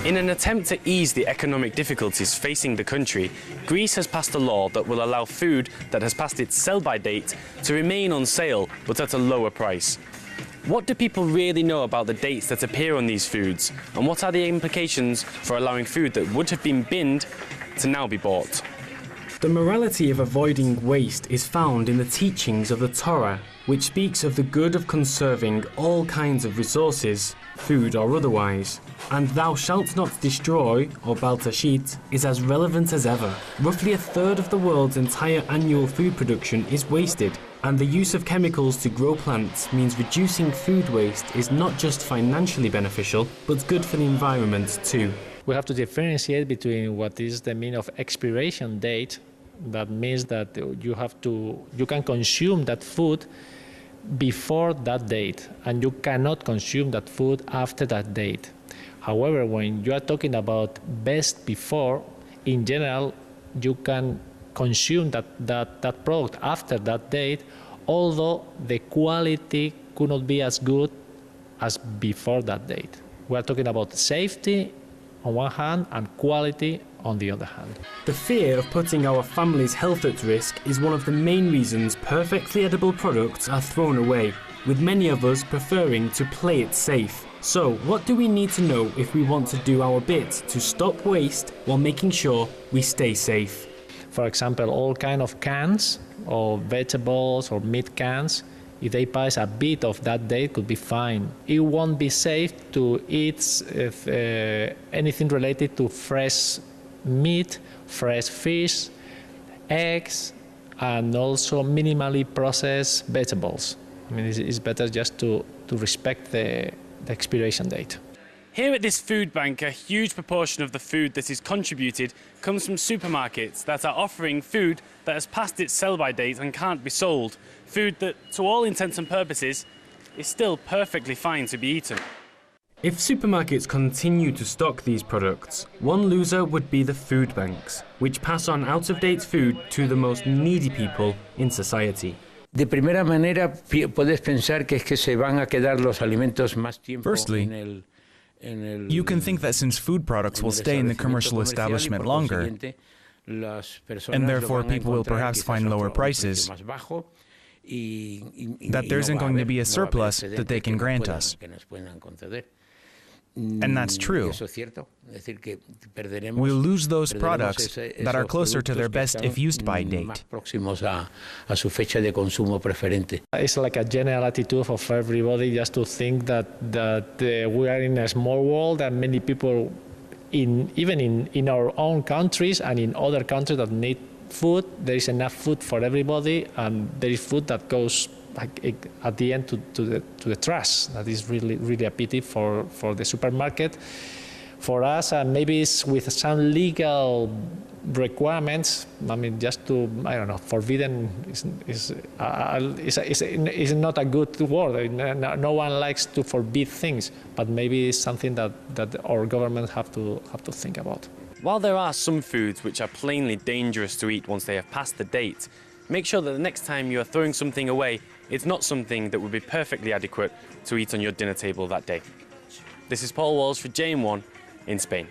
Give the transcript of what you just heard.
In an attempt to ease the economic difficulties facing the country, Greece has passed a law that will allow food that has passed its sell-by date to remain on sale, but at a lower price. What do people really know about the dates that appear on these foods, and what are the implications for allowing food that would have been binned to now be bought? The morality of avoiding waste is found in the teachings of the Torah, which speaks of the good of conserving all kinds of resources, food or otherwise. And thou shalt not destroy, or baltashit, is as relevant as ever. Roughly a third of the world's entire annual food production is wasted, and the use of chemicals to grow plants means reducing food waste is not just financially beneficial, but good for the environment too. We have to differentiate between what is the meaning of expiration date. That means that you can consume that food before that date, and you cannot consume that food after that date. However, when you are talking about best before, in general, you can consume that product after that date, although the quality could not be as good as before that date. We are talking about safety on one hand and quality on the other hand. The fear of putting our family's health at risk is one of the main reasons perfectly edible products are thrown away, with many of us preferring to play it safe. So, what do we need to know if we want to do our bit to stop waste while making sure we stay safe? For example, all kinds of cans of vegetables or meat cans, if they pass a bit of that date, could be fine. It won't be safe to eat anything related to fresh meat, fresh fish, eggs, and also minimally processed vegetables. I mean, it's better just to respect the expiration date. Here at this food bank, a huge proportion of the food that is contributed comes from supermarkets that are offering food that has passed its sell-by date and can't be sold. Food that, to all intents and purposes, is still perfectly fine to be eaten. If supermarkets continue to stock these products, one loser would be the food banks, which pass on out-of-date food to the most needy people in society. De primera manera, puedes pensar que es que se van a quedar los alimentos más tiempo. Firstly, you can think that since food products will stay in the commercial establishment longer, and therefore people will perhaps find lower prices, that there isn't going to be a surplus that they can grant us. And that's true. We'll lose those products that are closer to their best if used by date. It's like a general attitude of everybody just to think that we are in a small world and many people, even in our own countries and in other countries that need food, there is enough food for everybody, and there is food that goes at the end to the trash. That is really a pity for the supermarket. For us, and maybe it's with some legal requirements. I mean, just to, I don't know, forbidden is not a good word. No one likes to forbid things, but maybe it's something that our government have to think about. While there are some foods which are plainly dangerous to eat once they have passed the date, make sure that the next time you are throwing something away, it's not something that would be perfectly adequate to eat on your dinner table that day. This is Paul Walsh for JM1 in Spain.